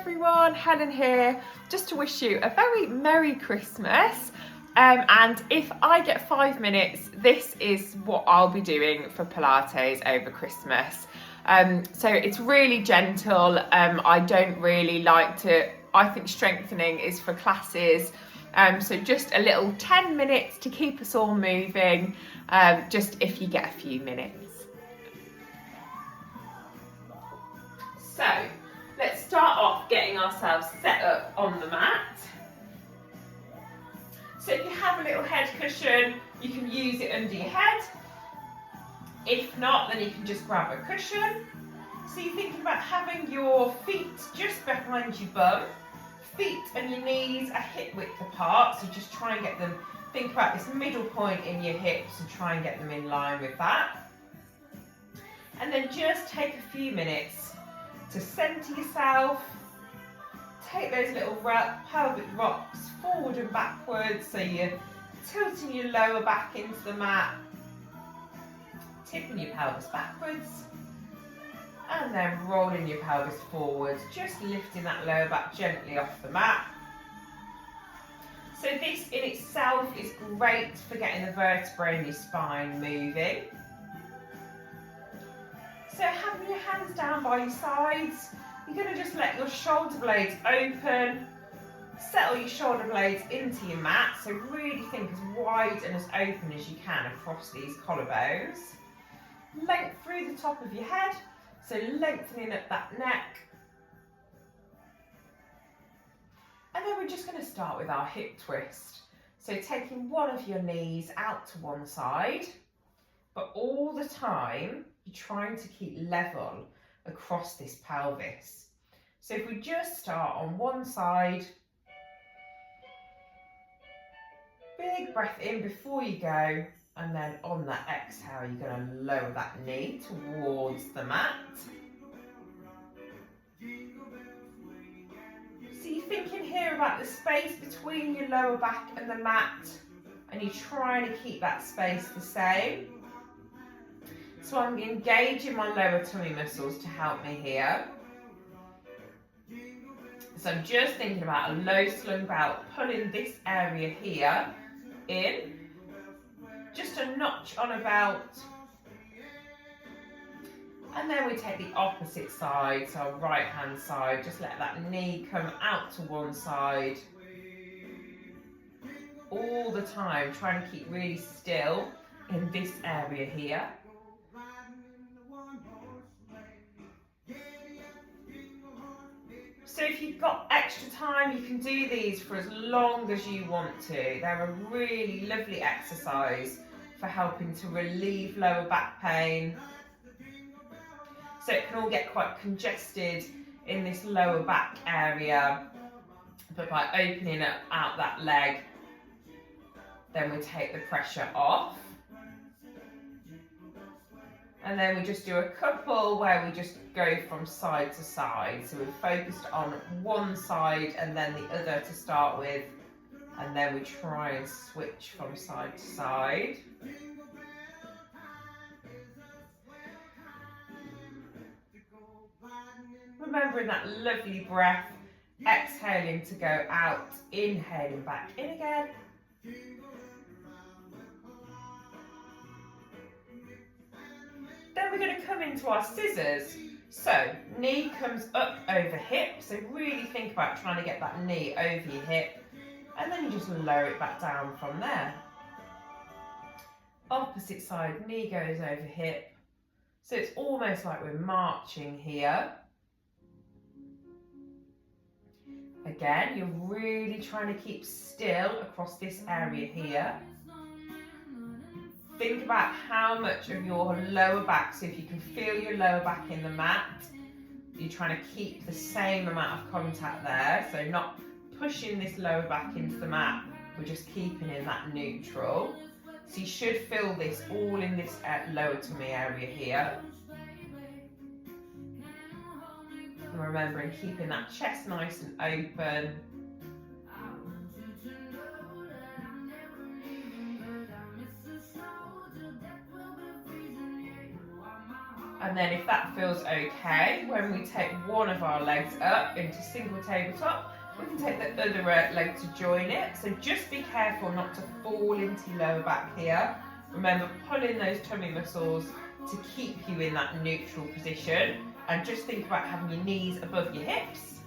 everyone, Helen here, just to wish you a very Merry Christmas. And if I get 5 minutes, this is what I'll be doing for Pilates over Christmas. So it's really gentle. I don't really like to, I think strengthening is for classes. So just a little 10 minutes to keep us all moving, just if you get a few minutes. So let's start off getting ourselves set up on the mat. So if you have a little head cushion, you can use it under your head. If not, then you can just grab a cushion. So you're thinking about having your feet just behind your bum. Feet and your knees are hip width apart, so just try and get them, think about this middle point in your hips and try and get them in line with that. And then just take a few minutes to centre yourself. Take those little pelvic rocks forward and backwards, so you're tilting your lower back into the mat, tipping your pelvis backwards, and then rolling your pelvis forwards, just lifting that lower back gently off the mat. So this in itself is great for getting the vertebrae in your spine moving. So having your hands down by your sides, you're going to just let your shoulder blades open, settle your shoulder blades into your mat, so really think as wide and as open as you can across these collarbones. Length through the top of your head, so lengthening up that neck. And then we're just going to start with our hip twist. So taking one of your knees out to one side, but all the time you're trying to keep level across this pelvis. So if we just start on one side, big breath in before you go, and then on that exhale you're going to lower that knee towards the mat. So you're thinking here about the space between your lower back and the mat, and you're trying to keep that space the same. So I'm engaging my lower tummy muscles to help me here. So I'm just thinking about a low slung belt, pulling this area here in, just a notch on a belt. And then we take the opposite side, so our right hand side, just let that knee come out to one side. All the time, trying to keep really still in this area here. So if you've got extra time, you can do these for as long as you want to. They're a really lovely exercise for helping to relieve lower back pain. So it can all get quite congested in this lower back area, but by opening up out that leg, then we take the pressure off. And then we just do a couple where we just go from side to side. So we're focused on one side and then the other to start with. And then we try and switch from side to side. Remembering that lovely breath, exhaling to go out, inhaling back in again. Then we're going to come into our scissors. So knee comes up over hip, so really think about trying to get that knee over your hip, and then you just lower it back down from there. Opposite side, knee goes over hip, so it's almost like we're marching here. Again, you're really trying to keep still across this area here. Think about how much of your lower back, so if you can feel your lower back in the mat, you're trying to keep the same amount of contact there, so not pushing this lower back into the mat, we're just keeping in that neutral. So you should feel this all in this lower tummy area here. And remembering keeping that chest nice and open. And And then if that feels okay, when we take one of our legs up into single tabletop, we can take the other leg to join it. So just be careful not to fall into your lower back here. Remember, pulling those tummy muscles to keep you in that neutral position. And just think about having your knees above your hips.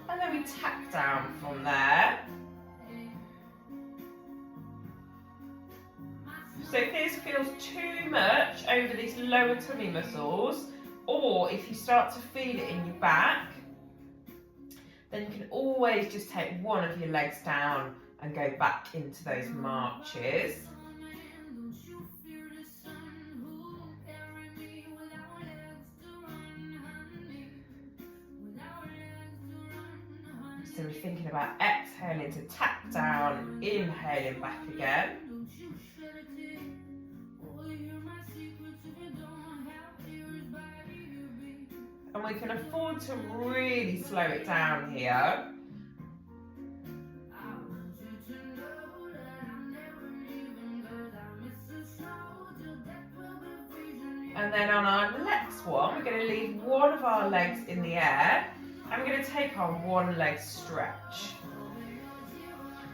And then we tap down from there. So if this feels too much over these lower tummy muscles, or if you start to feel it in your back, then you can always just take one of your legs down and go back into those marches. So we're thinking about exhaling to tap down, inhaling back again. And we can afford to really slow it down here. And then on our next one, we're going to leave one of our legs in the air. And we're going to take our one leg stretch.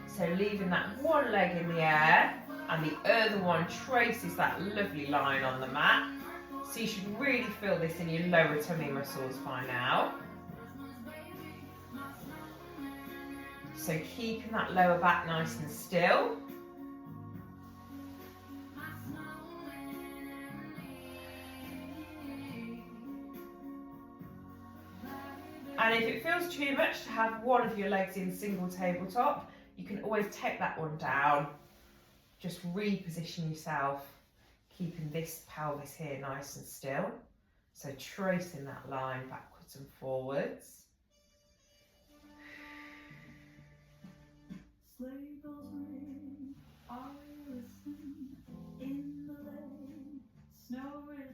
So leaving that one leg in the air, and the other one traces that lovely line on the mat. So you should really feel this in your lower tummy muscles by now. So keeping that lower back nice and still. And if it feels too much to have one of your legs in single tabletop, you can always take that one down. Just reposition yourself, keeping this pelvis here nice and still. So tracing that line backwards and forwards.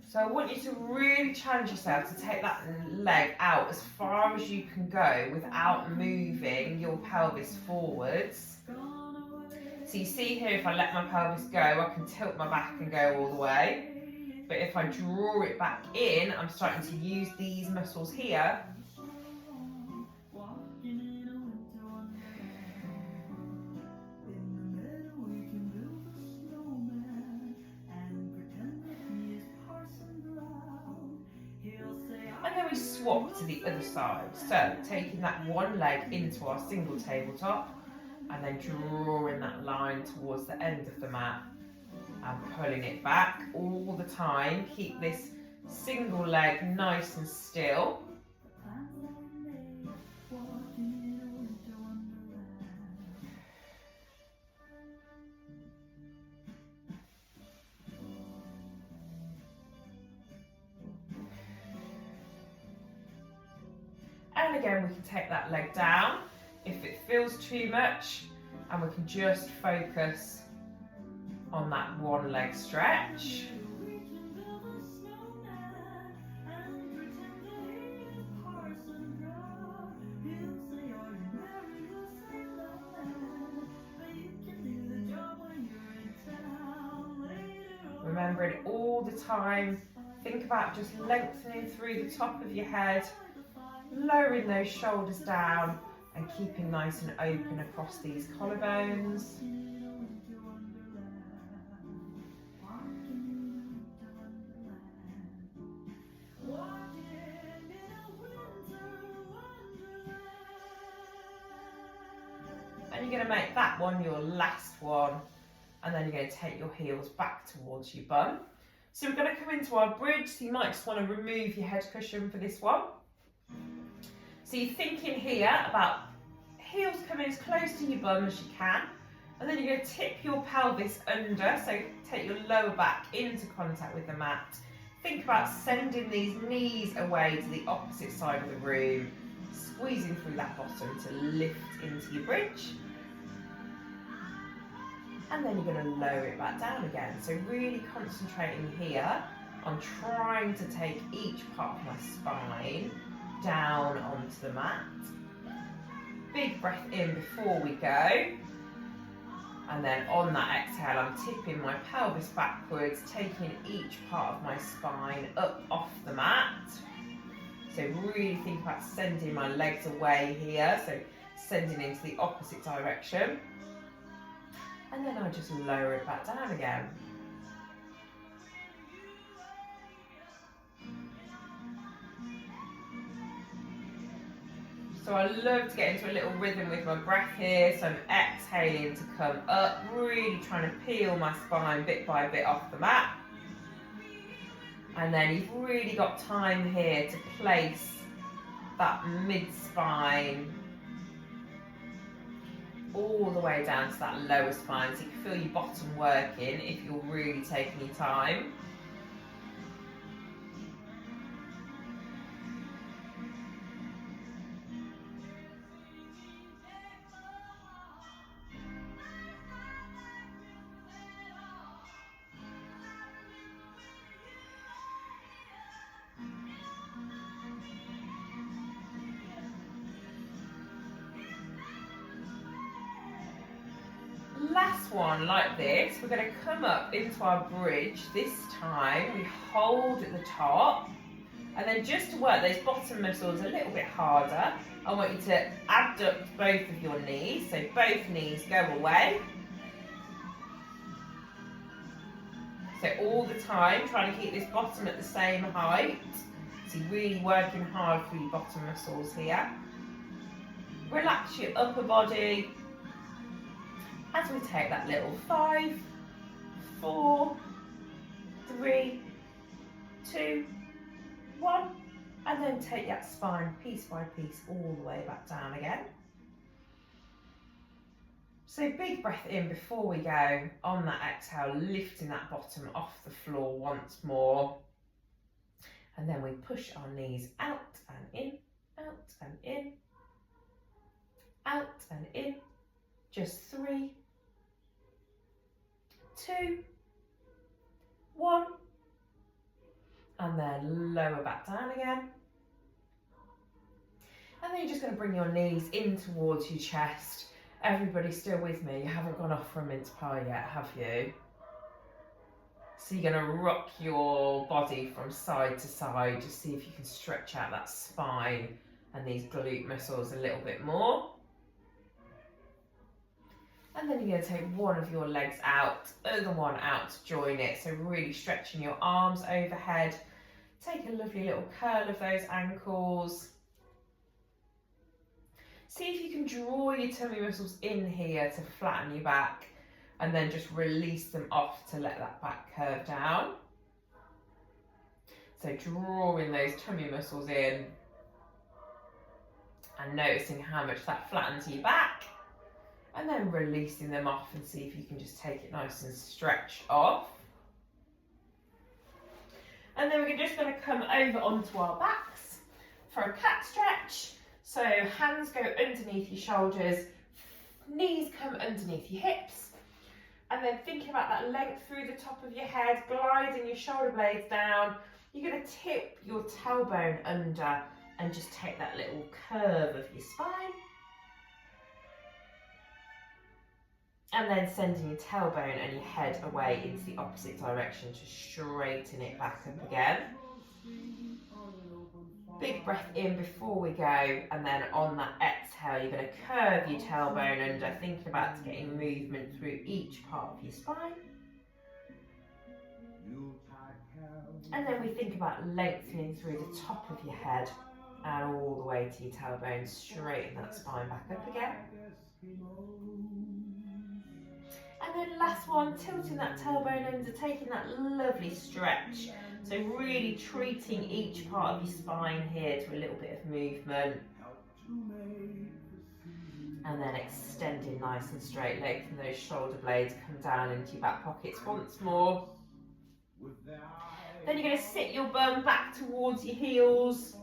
So I want you to really challenge yourself to take that leg out as far as you can go without moving your pelvis forwards. So you see here, if I let my pelvis go, I can tilt my back and go all the way. But if I draw it back in, I'm starting to use these muscles here. And then we swap to the other side. So taking that one leg into our single tabletop and then drawing that line towards the end of the mat and pulling it back all the time. Keep this single leg nice and still. And again, we can take that leg down if it feels too much, and we can just focus on that one leg stretch. Remembering all the time, think about just lengthening through the top of your head, lowering those shoulders down and keeping nice and open across these collarbones. And you're going to make that one your last one, and then you're going to take your heels back towards your bum. So we're going to come into our bridge, so you might just want to remove your head cushion for this one. So you're thinking here about heels coming as close to your bum as you can, and then you're going to tip your pelvis under, so take your lower back into contact with the mat. Think about sending these knees away to the opposite side of the room, squeezing through that bottom to lift into your bridge. And then you're going to lower it back down again. So really concentrating here on trying to take each part of my spine down onto the mat. Big breath in before we go. And then on that exhale, I'm tipping my pelvis backwards, taking each part of my spine up off the mat. So really think about sending my legs away here, so sending into the opposite direction. And then I just lower it back down again. So I love to get into a little rhythm with my breath here. So I'm exhaling to come up, really trying to peel my spine bit by bit off the mat. And then you've really got time here to place that mid-spine all the way down to that lower spine. So you can feel your bottom working if you're really taking your time. Last one like this, we're going to come up into our bridge. This time we hold at the top, and then just to work those bottom muscles a little bit harder, I want you to abduct both of your knees, so both knees go away. So all the time trying to keep this bottom at the same height, so you're really working hard for your bottom muscles here. Relax your upper body as we take that little 5, 4, 3, 2, 1, and then take that spine piece by piece all the way back down again. So big breath in before we go. On that exhale, lifting that bottom off the floor once more. And then we push our knees out and in, out and in, out and in. Just 3, 2, 1, and then lower back down again. And then you're just going to bring your knees in towards your chest. Everybody still with me? You haven't gone off for a mince pie yet, have you? So you're going to rock your body from side to side, just see if you can stretch out that spine and these glute muscles a little bit more. And then you're going to take one of your legs out, other one out to join it. So really stretching your arms overhead. Take a lovely little curl of those ankles. See if you can draw your tummy muscles in here to flatten your back, and then just release them off to let that back curve down. So drawing those tummy muscles in and noticing how much that flattens your back, and then releasing them off, and see if you can just take it nice and stretched off. And then we're just going to come over onto our backs for a cat stretch. So hands go underneath your shoulders, knees come underneath your hips, and then thinking about that length through the top of your head, gliding your shoulder blades down. You're going to tip your tailbone under and just take that little curve of your spine. And then sending your tailbone and your head away into the opposite direction to straighten it back up again. Big breath in before we go, and then on that exhale, you're going to curve your tailbone under, thinking about getting movement through each part of your spine. And then we think about lengthening through the top of your head and all the way to your tailbone, straighten that spine back up again. And then last one, tilting that tailbone under, taking that lovely stretch. So really treating each part of your spine here to a little bit of movement. And then extending nice and straight, lengthen those shoulder blades, come down into your back pockets once more. Then you're going to sit your bum back towards your heels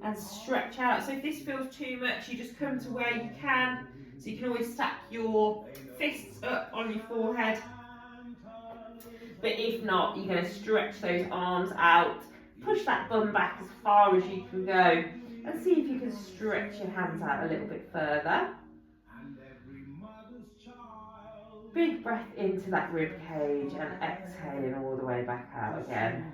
and stretch out. So if this feels too much, you just come to where you can. So you can always stack your fists up on your forehead. But if not, you're going to stretch those arms out, push that bum back as far as you can go, and see if you can stretch your hands out a little bit further. big breath into that rib cage and exhaling all the way back out again.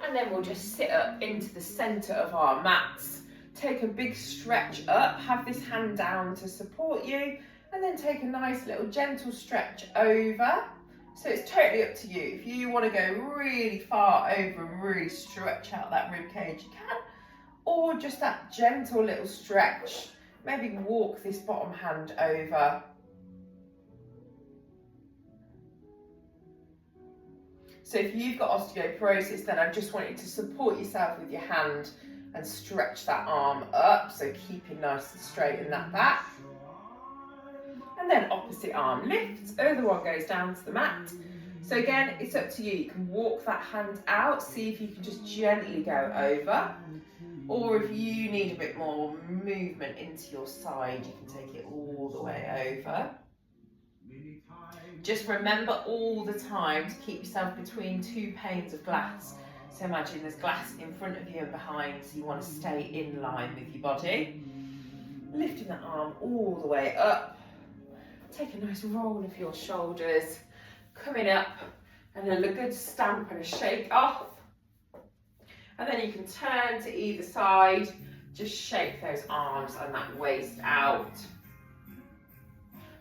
And then we'll just sit up into the centre of our mats. Take a big stretch up, have this hand down to support you, and then take a nice little gentle stretch over. So it's totally up to you. If you want to go really far over and really stretch out that rib cage, you can. Or just that gentle little stretch. Maybe walk this bottom hand over. So if you've got osteoporosis, then I just want you to support yourself with your hand and stretch that arm up. So keeping nice and straight in that back. And then opposite arm lifts, other one goes down to the mat. So again, it's up to you. You can walk that hand out, see if you can just gently go over. Or if you need a bit more movement into your side, you can take it all the way over. Just remember all the time to keep yourself between two panes of glass. So imagine there's glass in front of you and behind, so you want to stay in line with your body. Lifting that arm all the way up. Take a nice roll of your shoulders. Coming up and a good stamp and a shake off. And then you can turn to either side. Just shake those arms and that waist out.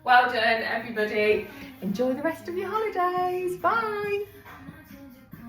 Well done, everybody. Enjoy the rest of your holidays. Bye.